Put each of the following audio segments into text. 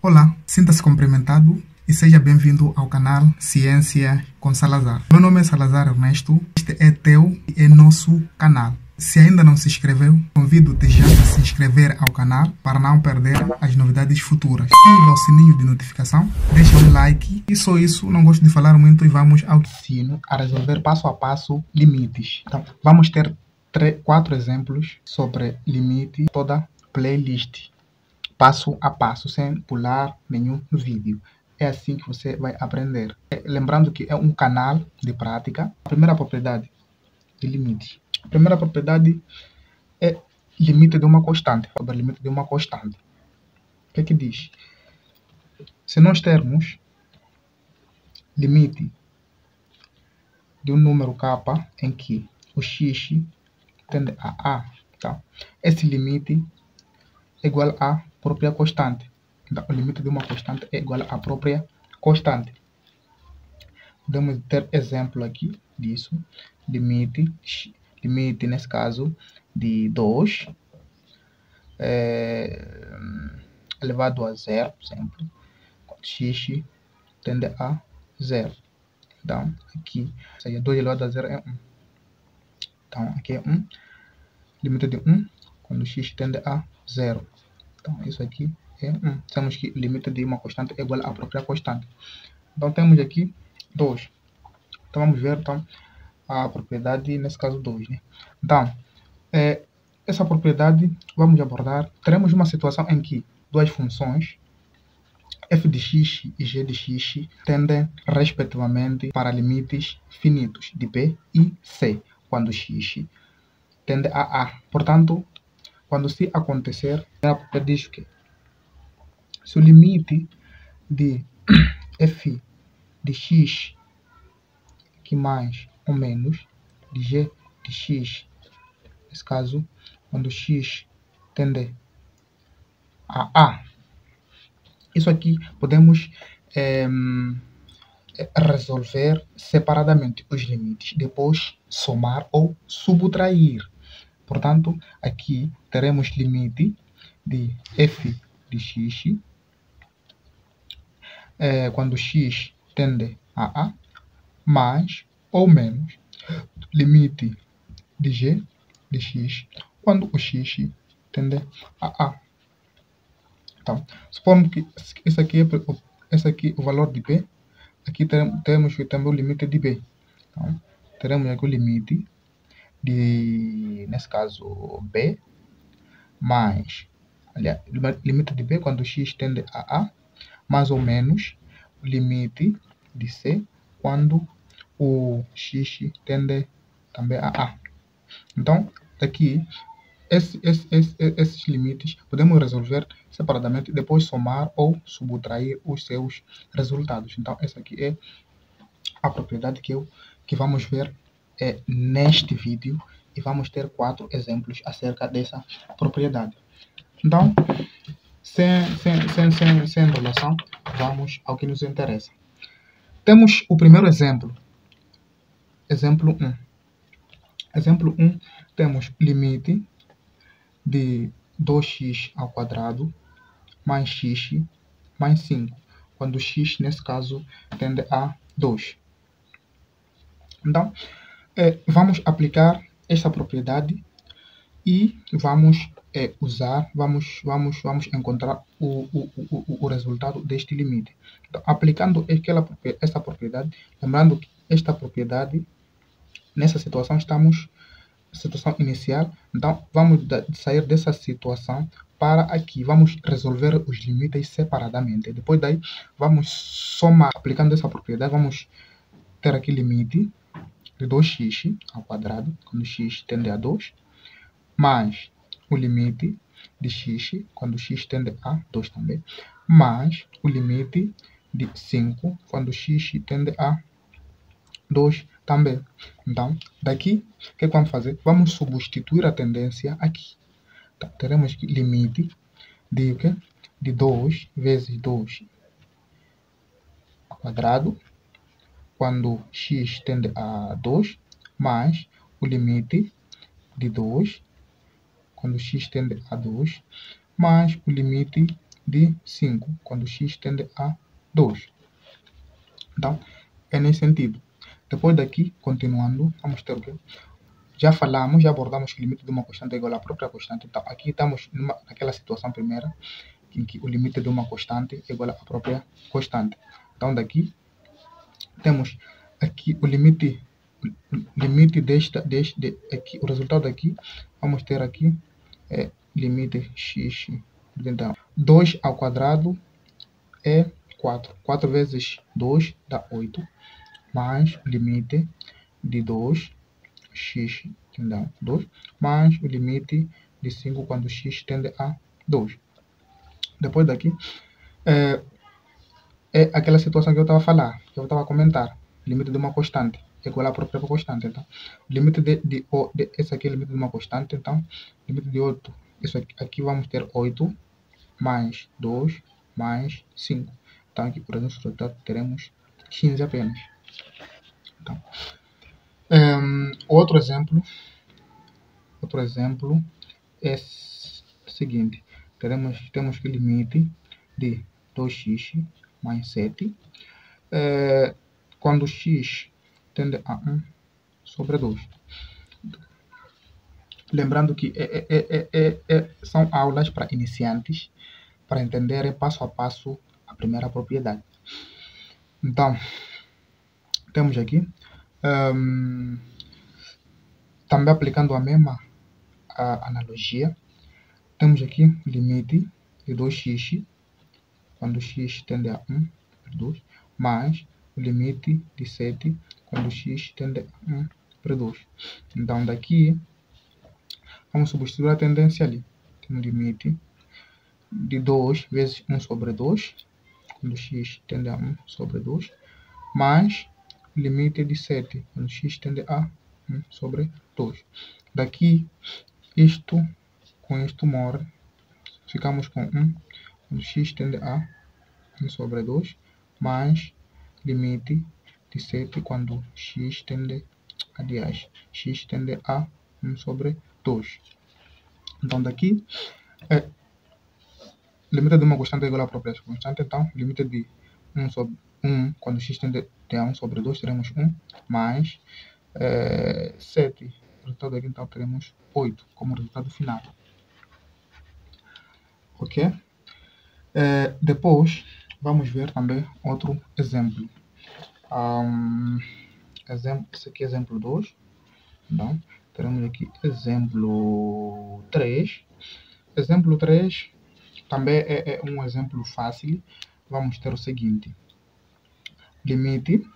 Olá, sinta-se cumprimentado e seja bem-vindo ao canal Ciência com Salazar. Meu nome é Salazar Ernesto, este é teu e é nosso canal. Se ainda não se inscreveu, convido-te já a se inscrever ao canal para não perder as novidades futuras. Ativa o sininho de notificação, deixa um like e só isso, não gosto de falar muito e vamos ao ensino a resolver passo a passo limites. Então, vamos ter 4 exemplos sobre limite, toda playlist. Passo a passo, sem pular nenhum vídeo. É assim que você vai aprender. Lembrando que é um canal de prática. A primeira propriedade de limite. A primeira propriedade é limite de uma constante. Sobre limite de uma constante. O que é que diz? Se nós termos limite de um número k em que o x tende a A, tá? Esse limite é igual à própria constante. Então, o limite de uma constante é igual à própria constante. Podemos ter exemplo aqui disso. Limite, nesse caso, de 2 elevado a zero, sempre. X tende a 0. Então, aqui, ou seja, 2 elevado a 0 é 1. Então, aqui é 1. Limite de 1 quando x tende a 0. Então, isso aqui é 1. Temos que o limite de uma constante é igual à própria constante. Então, temos aqui 2. Então, vamos ver então, a propriedade, nesse caso 2. Né? Então, essa propriedade vamos abordar. Teremos uma situação em que duas funções, f de x e g de x, tendem, respectivamente, para limites finitos de b e c, quando x tende a A. Portanto, quando se acontecer, ela diz que se o limite de f de x que mais ou menos de g de x, nesse caso, quando x tende a A, isso aqui podemos resolver separadamente os limites, depois somar ou subtrair. Portanto, aqui teremos limite de f de x quando x tende a A, mais ou menos limite de g de x quando o x tende a A. Então, supondo que esse aqui é o valor de b, aqui temos que também o limite de b. Então, teremos aqui o limite de, nesse caso, b, mais, aliás, limite de b quando x tende a A, mais ou menos o limite de c quando o x tende também a A. Então, aqui, esses limites podemos resolver separadamente, depois somar ou subtrair os seus resultados. Então, essa aqui é a propriedade que vamos ver neste vídeo, e vamos ter 4 exemplos acerca dessa propriedade. Então, sem enrolação, vamos ao que nos interessa. Temos o primeiro exemplo. Exemplo 1. Exemplo 1, temos limite de 2x ao quadrado mais x mais 5, quando x, nesse caso, tende a 2. Então, vamos aplicar esta propriedade e vamos vamos encontrar o resultado deste limite. Então, aplicando esta propriedade, lembrando que esta propriedade, nessa situação, estamos na situação inicial, então vamos sair dessa situação para aqui, vamos resolver os limites separadamente. Depois daí, vamos somar, aplicando essa propriedade, vamos ter aqui limite de 2x ao quadrado, quando x tende a 2, mais o limite de x, quando x tende a 2 também, mais o limite de 5, quando x tende a 2 também. Então, daqui, o que vamos fazer? Vamos substituir a tendência aqui. Então, teremos que limite de, de 2 vezes 2 ao quadrado, quando x tende a 2, mais o limite de 2, quando x tende a 2, mais o limite de 5, quando x tende a 2. Então, é nesse sentido. Depois daqui, continuando, vamos ter o quê? Já falamos, já abordamos que o limite de uma constante é igual à própria constante. Então, aqui estamos naquela situação primeira, em que o limite de uma constante é igual à própria constante. Então, daqui, temos aqui o limite aqui, o resultado aqui, vamos ter aqui, limite x. Então, 2 ao quadrado é 4. 4 vezes 2 dá 8, mais o limite de 2x, então 2, mais o limite de 5 quando x tende a 2. Depois daqui, é aquela situação que eu estava a falar, que eu estava a comentar, limite de uma constante é igual à própria constante. Então, o limite esse aqui é o limite de uma constante, então, limite de 8, isso aqui vamos ter 8 mais 2 mais 5. Então, aqui por exemplo, resultado teremos 15 apenas. Então, outro exemplo é o seguinte: temos que o limite de 2x mais 7, quando x tende a 1 sobre 2. Lembrando que são aulas para iniciantes, para entenderem passo a passo a primeira propriedade. Então, temos aqui, também aplicando a mesma analogia, temos aqui o limite de 2x, quando x tende a 1 por 2, mais o limite de 7, quando x tende a 1 por 2. Então, daqui, vamos substituir a tendência ali. Temos limite de 2 vezes 1 sobre 2, quando x tende a 1 sobre 2, mais o limite de 7, quando x tende a 1 sobre 2. Daqui, com isto morre, ficamos com 1, quando x tende a 1 sobre 2, mais limite de 7, quando x tende a 1 sobre 2. Então, daqui, limite de uma constante é igual à própria constante. Então, limite de 1 sobre 1, quando x tende a 1 sobre 2, teremos 1, mais 7. O resultado aqui, então, teremos 8 como resultado final. Ok? Depois, vamos ver também outro exemplo. Esse aqui é exemplo 2. Então, teremos aqui exemplo 3. Exemplo 3 também é um exemplo fácil. Vamos ter o seguinte: limite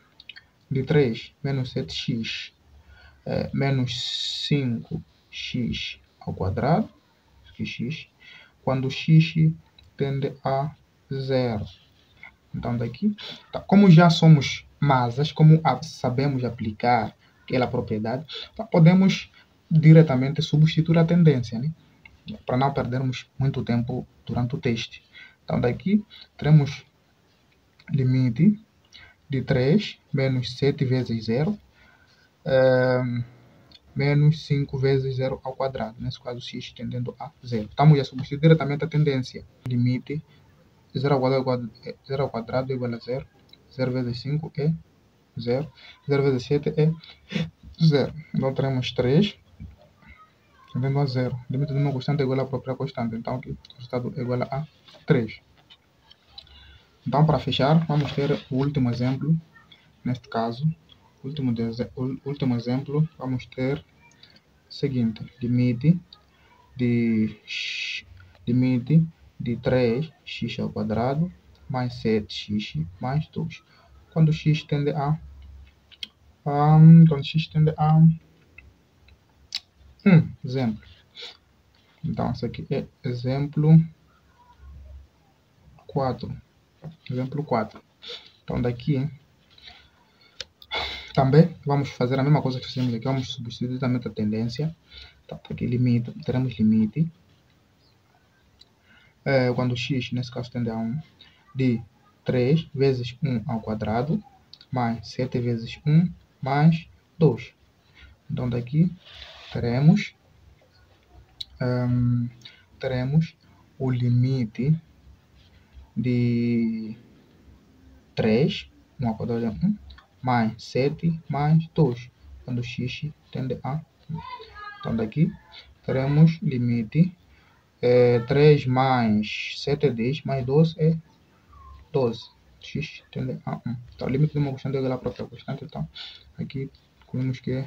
de 3 menos 7x menos 5x ao quadrado, x, quando x tende a 0. Então, daqui, como já somos masas, como sabemos aplicar aquela propriedade, então podemos diretamente substituir a tendência, né? Para não perdermos muito tempo durante o teste. Então, daqui teremos limite de 3 menos 7 vezes 0, menos 5 vezes 0 ao quadrado. Nesse caso, x tendendo a 0. Estamos a substituir diretamente a tendência. Limite 0 ao quadrado é igual a 0. 0 vezes 5 é 0. 0 vezes 7 é 0. Então, teremos 3 tendendo a 0. Limite de uma constante é igual à própria constante. Então, aqui, o resultado é igual a 3. Então, para fechar, vamos ter o último exemplo. Neste caso, último exemplo, vamos ter o seguinte: limite de 3x ao quadrado mais 7x mais 2. Quando x tende a 1. Exemplo. Então, esse aqui é exemplo 4. Exemplo 4. Então, daqui também vamos fazer a mesma coisa que fizemos aqui. Vamos substituir também a tendência. Então, aqui teremos limite, quando x, nesse caso, tende a 1, de 3 vezes 1 ao quadrado, mais 7 vezes 1, mais 2. Então, daqui teremos o limite de 3, 1 ao quadrado é 1, mais 7 mais 2, quando x tende a 1. Então, daqui teremos limite 3 mais 7 é 10, mais 12 é 12. X tende a 1. Então, o limite de uma constante é igual à própria constante. Então, aqui concluímos que